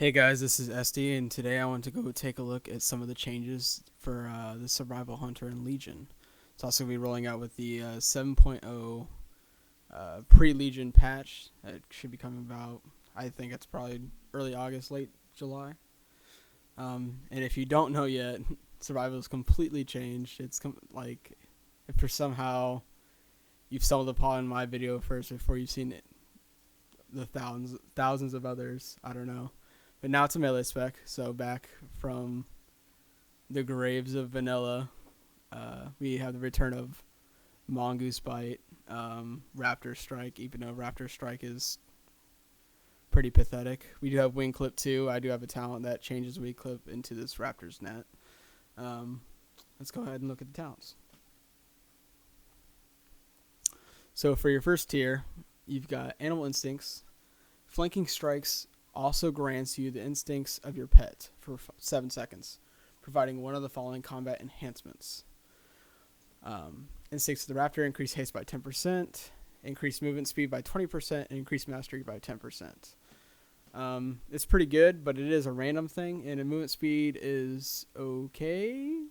Hey guys, this is SD, and today I want to go take a look at some of the changes for the Survival Hunter and Legion. It's also going to be rolling out with the 7.0 pre-Legion patch that should be coming about. I think it's probably early August, late July. And if you don't know yet, Survival is completely changed. It's like if for somehow you've stumbled upon my video first before you've seen it, the thousands of others. I don't know. But now it's a melee spec, so back from the graves of vanilla, we have the return of Mongoose Bite, Raptor Strike, even though Raptor Strike is pretty pathetic. We do have Wing Clip too. I do have a talent that changes Wing Clip into this Raptor's net. Let's go ahead and look at the talents. So for your first tier, you've got Animal Instincts. Flanking Strikes also grants you the instincts of your pet for 7 seconds, providing one of the following combat enhancements. Instincts of the Raptor increase haste by 10%, increase movement speed by 20%, and increase mastery by 10%. It's pretty good, but it is a random thing, and the movement speed is okay.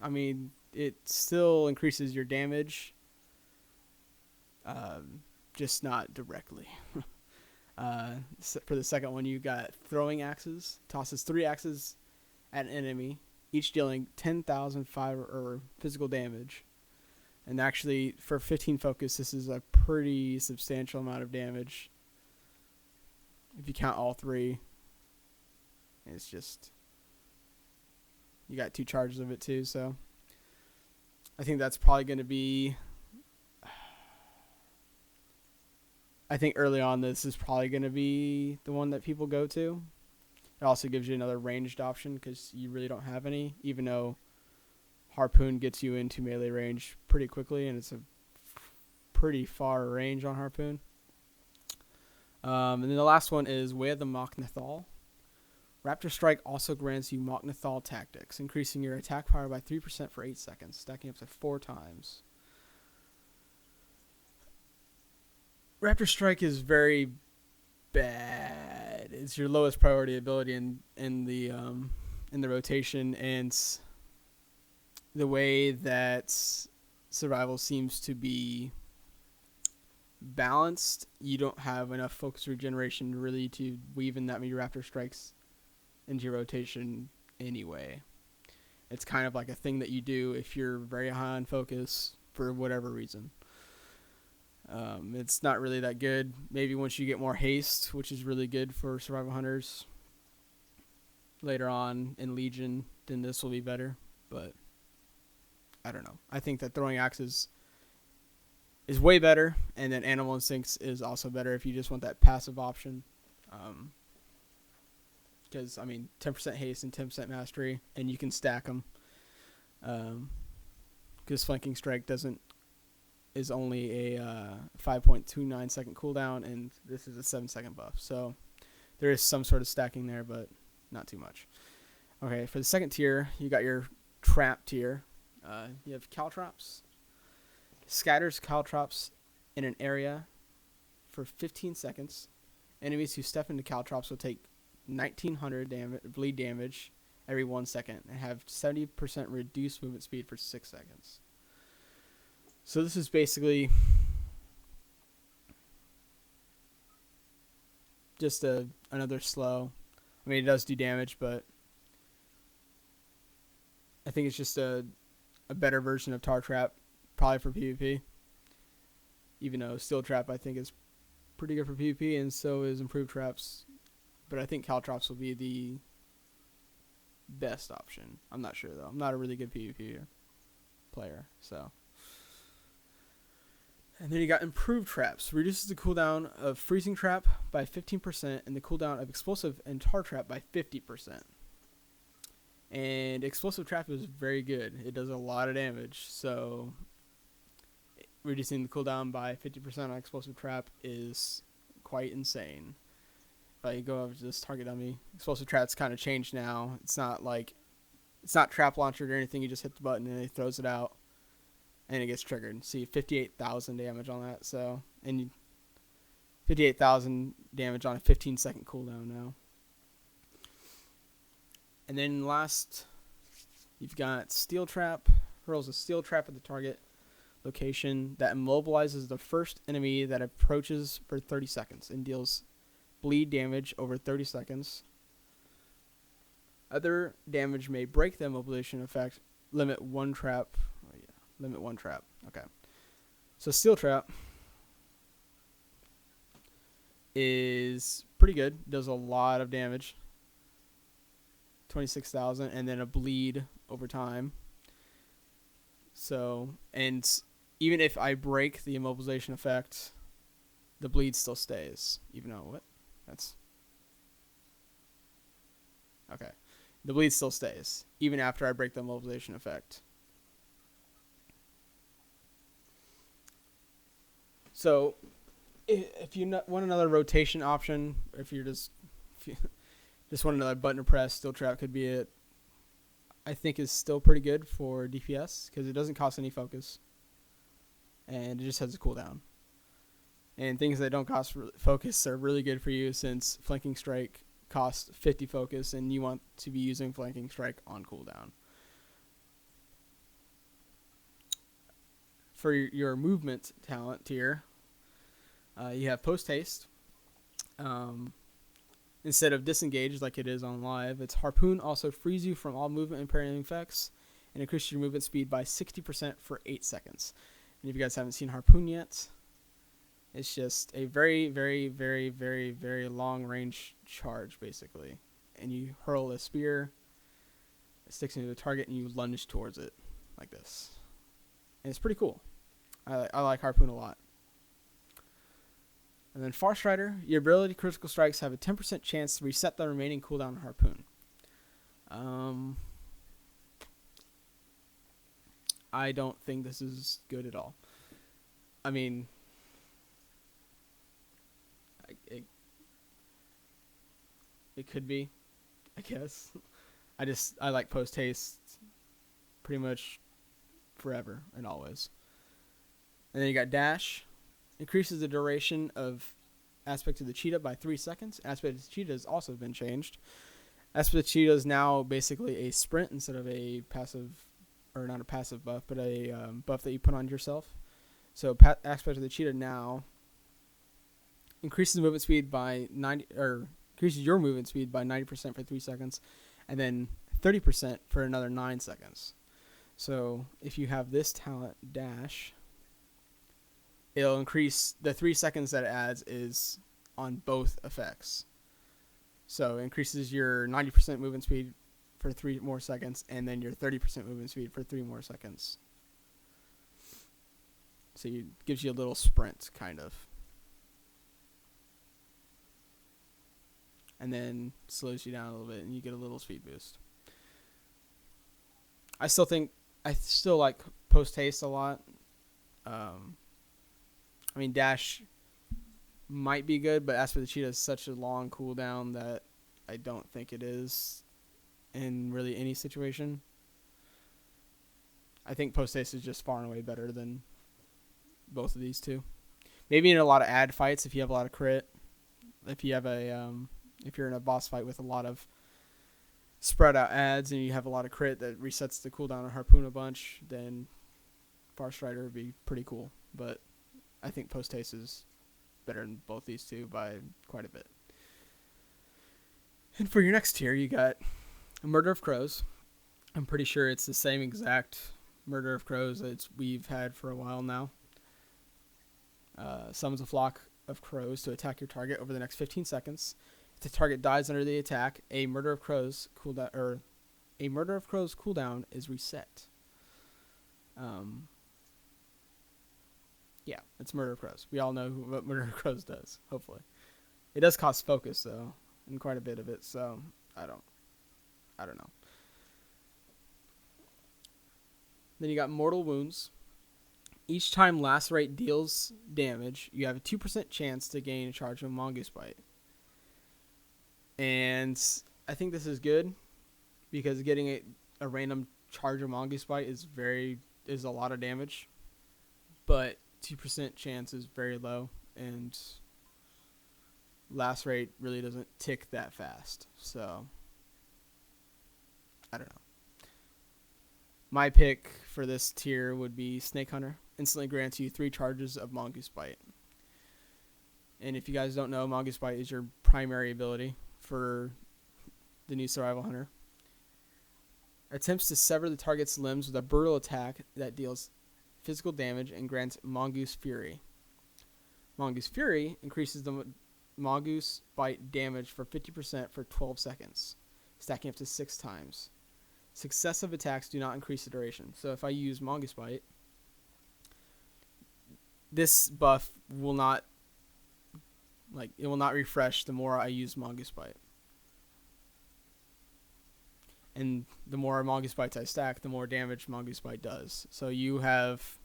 I mean, it still increases your damage, just not directly. For the second one, you got Throwing Axes. Tosses 3 axes at an enemy, each dealing 10,000 fire or physical damage. And actually, for 15 focus, this is a pretty substantial amount of damage. If you count all 3, it's just... You got 2 charges of it too, so... I think that's probably going to be... I think early on this is probably going to be the one that people go to. It also gives you another ranged option because you really don't have any, even though Harpoon gets you into melee range pretty quickly, and it's a pretty far range on Harpoon. And then the last one is Way of the Mok'Nathal. Raptor Strike also grants you Mok'Nathal Tactics, increasing your attack power by 3% for 8 seconds, stacking up to 4 times. Raptor Strike is very bad. It's your lowest priority ability in the rotation, and the way that survival seems to be balanced, you don't have enough focus regeneration really to weave in that many Raptor Strikes into your rotation anyway. It's kind of like a thing that you do if you're very high on focus for whatever reason. It's not really that good. Maybe once you get more haste, which is really good for survival hunters later on in Legion, then this will be better. But I don't know. I think that Throwing Axes is way better, and then Animal Instincts is also better if you just want that passive option. Because, I mean, 10% haste and 10% mastery, and you can stack them. Because Flanking Strike is only a 5.29 second cooldown, and this is a 7 second buff. So there is some sort of stacking there, but not too much. Okay, for the second tier, you got your trap tier. You have Caltrops. Scatters Caltrops in an area for 15 seconds. Enemies who step into Caltrops will take 1900 bleed damage every 1 second and have 70% reduced movement speed for 6 seconds. So this is basically just another slow. I mean, it does do damage, but I think it's just a better version of Tar Trap, probably for PvP. Even though Steel Trap, I think, is pretty good for PvP, and so is Improved Traps. But I think Caltrops will be the best option. I'm not sure, though. I'm not a really good PvP player, so... And then you got Improved Traps. Reduces the cooldown of Freezing Trap by 15% and the cooldown of Explosive and Tar Trap by 50%. And Explosive Trap is very good. It does a lot of damage. So reducing the cooldown by 50% on Explosive Trap is quite insane. If I go over to this target dummy, Explosive Trap's kind of changed now. It's not trap launched or anything. You just hit the button and it throws it out. And it gets triggered. See, 58,000 damage on that. So, and 58,000 damage on a 15-second cooldown now. And then last, you've got Steel Trap. Hurls a steel trap at the target location that immobilizes the first enemy that approaches for 30 seconds and deals bleed damage over 30 seconds. Other damage may break the immobilization effect. Limit one trap. Oh, yeah. Limit one trap. Okay. So Steel Trap is pretty good. Does a lot of damage. 26,000, and then a bleed over time. So, and even if I break the immobilization effect, the bleed still stays. Even though, what? That's... Okay. The bleed still stays, even after I break the immobilization effect. So, if you want another rotation option, if you just want another button to press, Steel Trap could be it. I think is still pretty good for DPS because it doesn't cost any focus, and it just has a cooldown. And things that don't cost focus are really good for you since Flanking Strike costs 50 focus, and you want to be using Flanking Strike on cooldown. For your movement talent tier, you have Post Haste. Instead of Disengage like it is on live, its Harpoon also frees you from all movement and parrying effects and increases your movement speed by 60% for 8 seconds. And if you guys haven't seen Harpoon yet, it's just a very, very, very, very, very long range charge, basically. And you hurl a spear, it sticks into the target, and you lunge towards it like this. And it's pretty cool. I like Harpoon a lot. And then Farstrider, your ability critical strikes have a 10% chance to reset the remaining cooldown on Harpoon. I don't think this is good at all. I mean, it could be, I guess. I like Post Haste pretty much forever and always. And then you got Dash. Increases the duration of Aspect of the Cheetah by 3 seconds. Aspect of the Cheetah has also been changed. Aspect of the Cheetah is now basically a sprint instead of a passive, or not a passive buff, but a buff that you put on yourself. So Aspect of the Cheetah now increases movement speed by 90, or increases your movement speed by 90% for 3 seconds, and then 30% for another 9 seconds. So if you have this talent, Dash, it'll increase the 3 seconds that it adds is on both effects. So it increases your 90% movement speed for 3 more seconds, and then your 30% movement speed for 3 more seconds. So it gives you a little sprint, kind of. And then slows you down a little bit, and you get a little speed boost. I still like Post Haste a lot. I mean, Dash might be good, but Aspect of the Cheetah is such a long cooldown that I don't think it is in really any situation. I think Post Haste is just far and away better than both of these two. Maybe in a lot of ad fights if you have a lot of crit. If you have if you're in a boss fight with a lot of spread out ads and you have a lot of crit that resets the cooldown on Harpoon a bunch, then Farstrider would be pretty cool. But I think Post Haste is better than both these two by quite a bit. And for your next tier, you got Murder of Crows. I'm pretty sure it's the same exact Murder of Crows that we've had for a while now. Summons a flock of crows to attack your target over the next 15 seconds. If the target dies under the attack, a Murder of Crows cooldown is reset. Yeah, it's Murder of Crows. We all know what Murder of Crows does, hopefully. It does cost focus, though, and quite a bit of it, so I don't know. Then you got Mortal Wounds. Each time Lacerate deals damage, you have a 2% chance to gain a charge of Mongoose Bite. And I think this is good, because getting a random charge of Mongoose Bite is a lot of damage. But 2% chance is very low, and last rate really doesn't tick that fast. So I don't know. My pick for this tier would be Snake Hunter. Instantly grants you 3 charges of Mongoose Bite. And if you guys don't know, Mongoose Bite is your primary ability for the new Survival Hunter. Attempts to sever the target's limbs with a brutal attack that deals physical damage and grants Mongoose Fury. Mongoose Fury increases the Mongoose Bite damage for 50% for 12 seconds, stacking up to 6 times. Successive attacks do not increase the duration. So if I use Mongoose Bite, this buff will not, it will not refresh the more I use Mongoose Bite. And the more Mongoose Bites I stack, the more damage Mongoose Bite does. So you have,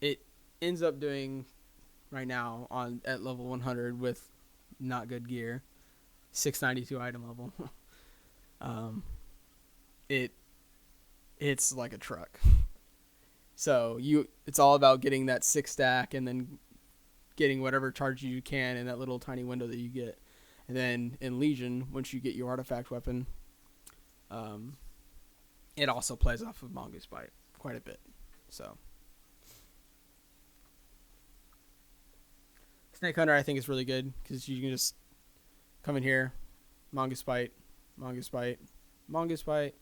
it ends up doing right now at level 100 with not good gear, 692 item level. It's like a truck. So it's all about getting that 6 stack and then getting whatever charge you can in that little tiny window that you get. And then in Legion, once you get your artifact weapon, it also plays off of Mongoose Bite quite a bit. So Snake Hunter I think is really good because you can just come in here, Mongoose Bite, Mongoose Bite, Mongoose Bite.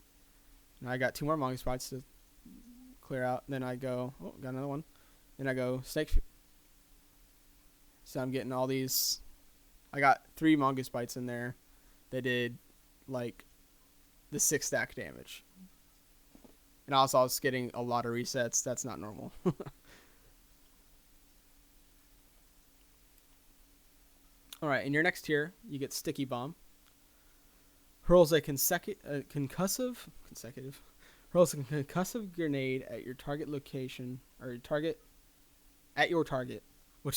And I got 2 more Mongoose Bites to clear out. Then I go, got another one. Then I go Snake. So I'm getting all these. I got 3 Mongoose Bites in there that did like the 6 stack damage. And also I was getting a lot of resets. That's not normal. Alright, in your next tier, you get Sticky Bomb. Hurls a concussive grenade at your target location, or your target, which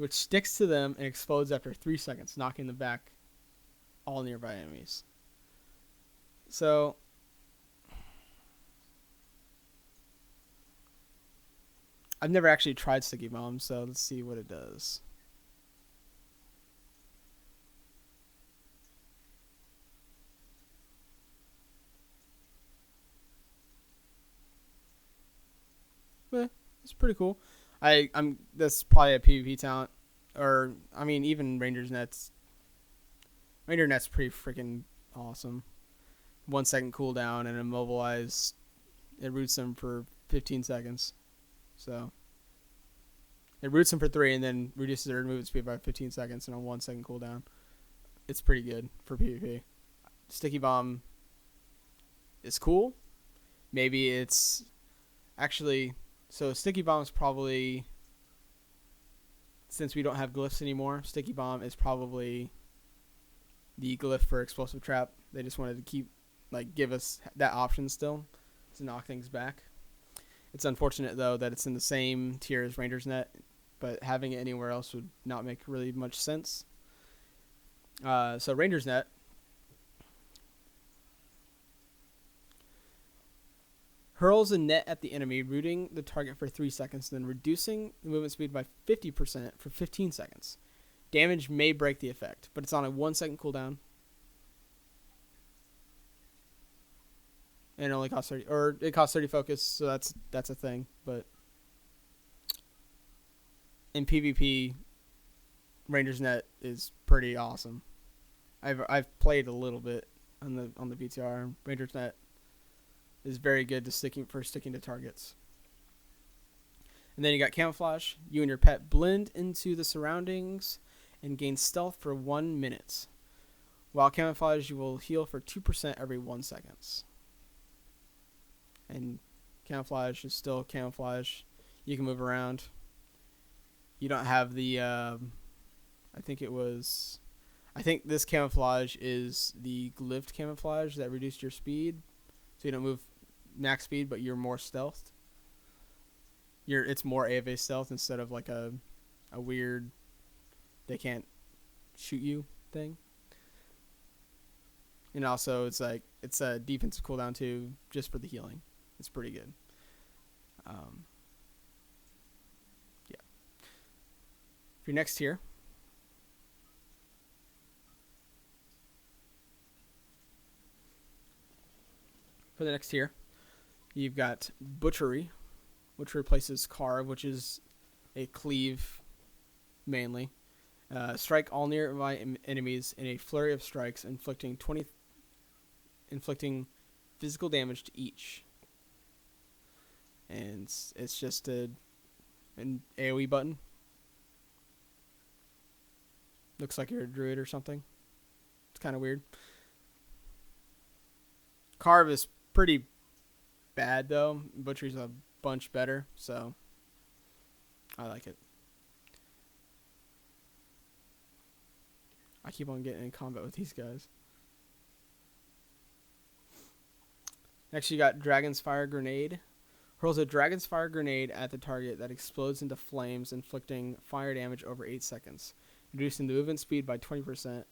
sticks to them and explodes after 3 seconds, knocking them back all nearby enemies. So I've never actually tried Sticky Bomb, so let's see what it does. It's pretty cool. That's probably a PvP talent, or I mean even Ranger Net's pretty freaking awesome. 1 second cooldown and immobilize. It roots them for 15 seconds. So it roots them for 3 and then reduces their movement speed by 15 seconds and a 1 second cooldown. It's pretty good for PvP. Sticky Bomb is cool. Maybe it's actually. So Sticky Bomb is probably, since we don't have glyphs anymore, Sticky Bomb is probably the glyph for Explosive Trap. They just wanted to give us that option still to knock things back. It's unfortunate though that it's in the same tier as Ranger's Net, but having it anywhere else would not make really much sense. So Ranger's Net. Hurls a net at the enemy, rooting the target for 3 seconds, then reducing the movement speed by 50% for 15 seconds. Damage may break the effect, but it's on a 1 second cooldown. And it only costs 30, or it costs 30 focus, so that's a thing. But in PvP, Ranger's Net is pretty awesome. I've played a little bit on the PTR. Ranger's Net is very good to sticking to targets. And then you got Camouflage. You and your pet blend into the surroundings and gain stealth for 1 minute. While Camouflage, you will heal for 2% every 1 second. And Camouflage is still Camouflage. You can move around. You don't have the I think this Camouflage is the glyphed Camouflage that reduced your speed. So you don't move max speed, but you're more stealthed. It's more AFA stealth instead of like a weird they can't shoot you thing. And also it's a defensive cooldown too, just for the healing. It's pretty good. Yeah. For your next tier, For the next tier, you've got Butchery, which replaces Carve, which is a cleave mainly. Strike all nearby enemies in a flurry of strikes, inflicting physical damage to each. And it's just an AoE button. Looks like you're a druid or something. It's kind of weird. Carve is pretty bad though. Butchery's a bunch better, so I like it. I keep on getting in combat with these guys. Next you got Dragon's Fire Grenade. Hurls a Dragon's Fire Grenade at the target that explodes into flames, inflicting fire damage over 8 seconds, reducing the movement speed by 20%.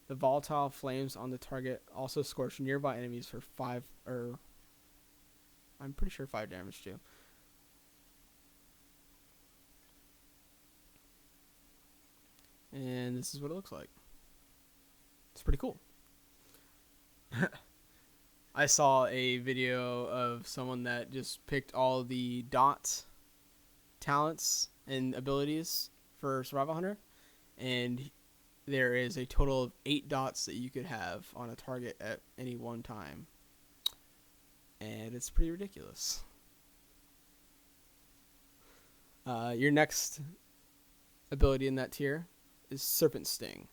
The volatile flames on the target also scorch nearby enemies for 5 damage too. And this is what it looks like. It's pretty cool. I saw a video of someone that just picked all the dot talents and abilities for Survival Hunter, and there is a total of 8 dots that you could have on a target at any one time. And it's pretty ridiculous. Your next ability in that tier is Serpent Sting.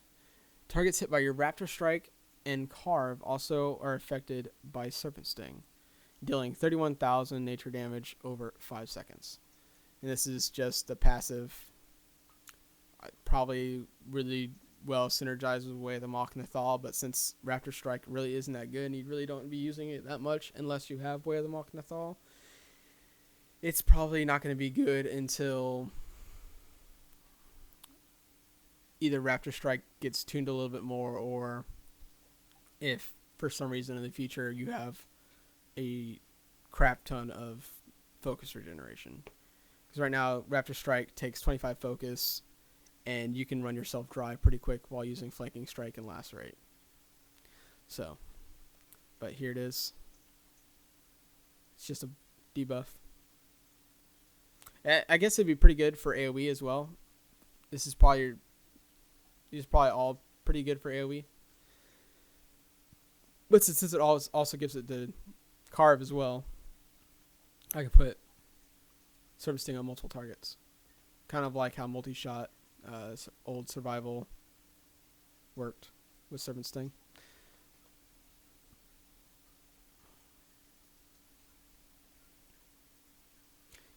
Targets hit by your Raptor Strike and Carve also are affected by Serpent Sting, dealing 31,000 nature damage over 5 seconds. And this is just the passive, probably really well synergized with Way of the Machnathal, but since Raptor Strike really isn't that good and you really don't be using it that much unless you have Way of the Machnathal, it's probably not going to be good until either Raptor Strike gets tuned a little bit more, or if for some reason in the future you have a crap ton of focus regeneration. Because right now Raptor Strike takes 25 focus and you can run yourself dry pretty quick while using Flanking Strike and Lacerate. So, but here it is. It's just a debuff. I guess it'd be pretty good for AoE as well. These are probably all pretty good for AoE. But since it also gives it the Carve as well, I can put Serpent Sting on multiple targets. Kind of like how multi-shot old survival worked with Serpent Sting.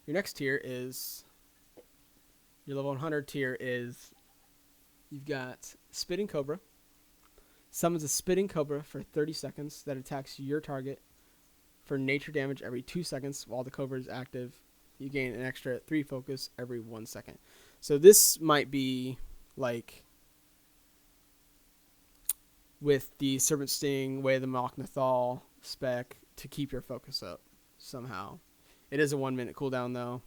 Your next tier is, your level 100 tier is, you've got Spitting Cobra. Summons a Spitting Cobra for 30 seconds that attacks your target for nature damage every 2 seconds while the Cobra is active. You gain an extra 3 focus every 1 second. So this might be like with the Serpent Sting, Way of the Machnathal spec to keep your focus up somehow. It is a 1 minute cooldown though.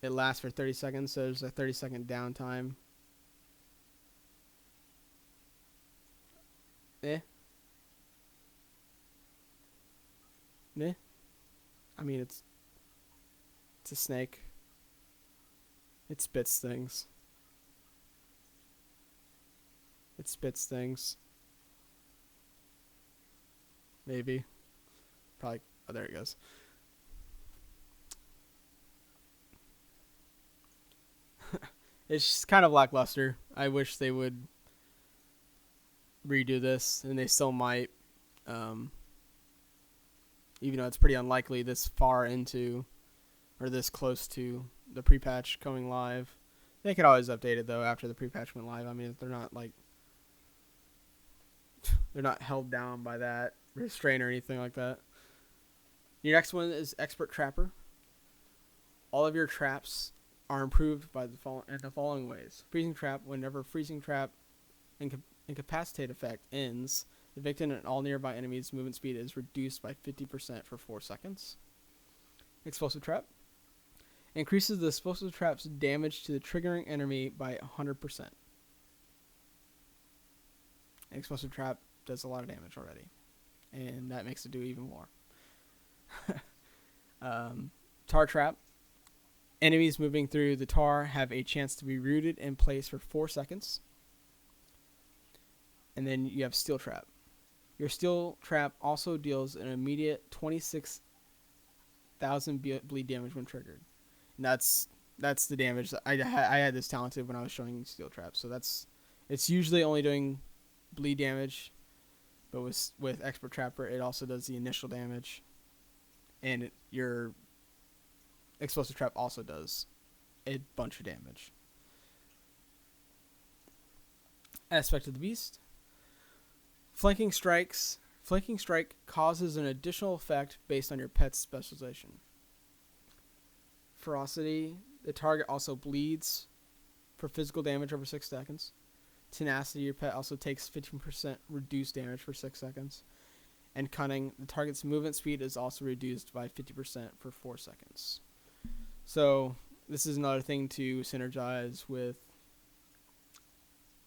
It lasts for 30 seconds, so there's a 30-second downtime. I mean, it's a snake. It spits things. Maybe. Probably. Oh, there it goes. It's just kind of lackluster. I wish they would redo this, and they still might. Even though it's pretty unlikely this far into, or this close to the pre-patch coming live. They could always update it though after the pre-patch went live. I mean, they're not held down by that restraint or anything like that. Your next one is Expert Trapper. All of your traps are improved by the following ways. Freezing Trap. Whenever Freezing Trap incapacitate effect ends, the victim and all nearby enemies' movement speed is reduced by 50% for 4 seconds. Explosive Trap. Increases the explosive trap's damage to the triggering enemy by 100%. Explosive Trap does a lot of damage already. and that makes it do even more. Tar trap. Enemies moving through the tar have a chance to be rooted in place for 4 seconds. And then you have steel trap. Your steel trap also deals an immediate 26,000 bleed damage when triggered. And that's the damage. I had this talented when I was showing steel trap. So it's usually only doing bleed damage, but with expert trapper it also does the initial damage, and your explosive trap also does a bunch of damage. Aspect of the beast. Flanking strikes. Flanking strike causes an additional effect based on your pet's specialization. Ferocity. The target also bleeds for physical damage over 6 seconds. Tenacity. Your pet also takes 15% reduced damage for 6 seconds. And cunning. The target's movement speed is also reduced by 50% for 4 seconds. So this is another thing to synergize with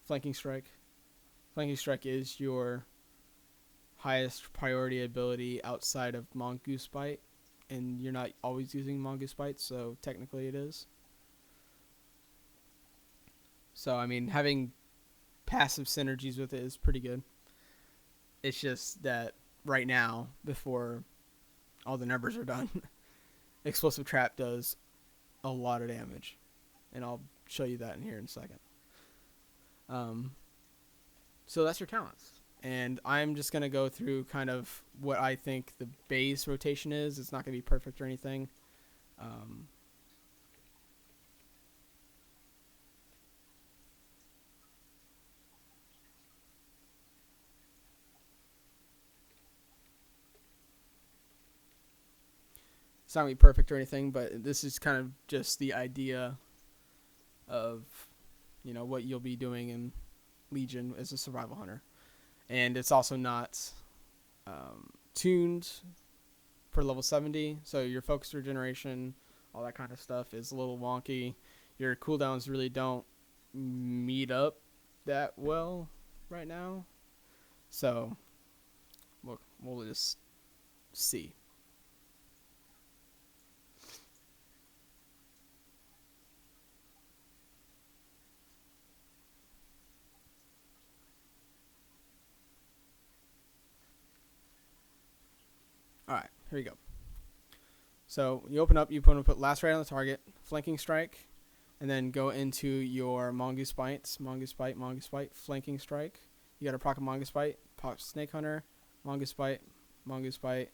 Flanking Strike. Flanking Strike is your highest priority ability outside of Mongoose Bite, and you're not always using Mongoose Bite, so technically it is. So, I mean, having passive synergies with it is pretty good. It's just that right now, before all the numbers are done, Explosive Trap does a lot of damage, and I'll show you that in here in a second. So that's your talents, and I'm just gonna go through kind of what I think the base rotation is. It's not gonna be perfect or anything. It's not gonna be perfect or anything, but this is kind of just the idea of, what you'll be doing in Legion as a survival hunter. And it's also not tuned for level 70, so your focus regeneration, all that kind of stuff is a little wonky. Your cooldowns really don't meet up that well right now, so we'll just see. Alright, here we go. So you open up, you want to put lacerate on the target, flanking strike, and then go into your Mongoose Bites, Mongoose Bite, flanking strike. You got to proc a Mongoose Bite, pop Snake Hunter, Mongoose Bite, Mongoose Bite,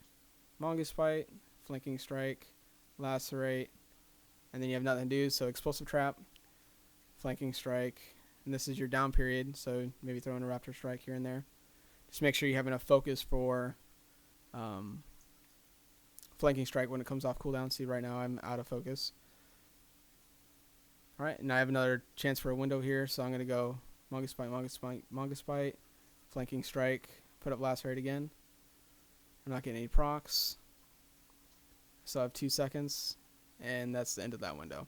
Mongoose Bite, flanking strike, lacerate, and then you have nothing to do, so explosive trap, flanking strike, and this is your down period, so maybe throw in a raptor strike here and there. Just make sure you have enough focus for flanking strike when it comes off cooldown. See, right now I'm out of focus. Alright, and I have another chance for a window here, so I'm going to go Mongoose Bite, Mongoose Bite, Mongoose Bite, flanking strike, put up lacerate again. I'm not getting any procs. So I have 2 seconds, and that's the end of that window.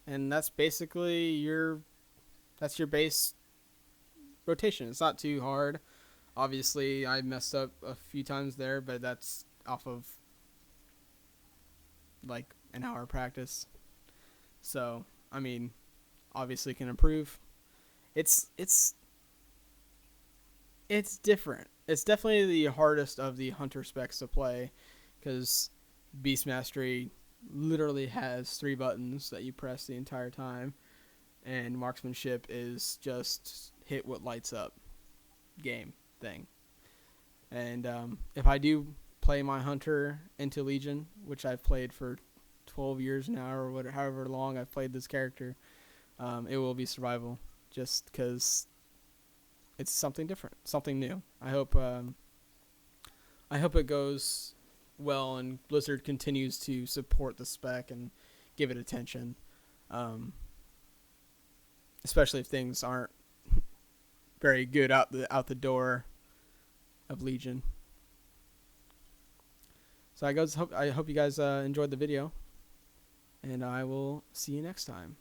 And that's basically your base rotation. It's not too hard. Obviously, I messed up a few times there, but that's off of like an hour of practice. So, I mean, obviously can improve. It's different. It's definitely the hardest of the hunter specs to play, because Beast Mastery literally has 3 buttons that you press the entire time, and marksmanship is just hit what lights up. game thing. And if I do play my hunter into Legion, which I've played for 12 years now, or whatever, however long I've played this character, it will be survival, just because it's something different, something new. I hope it goes well and Blizzard continues to support the spec and give it attention, especially if things aren't very good out the door of Legion. So I hope you guys enjoyed the video, and I will see you next time.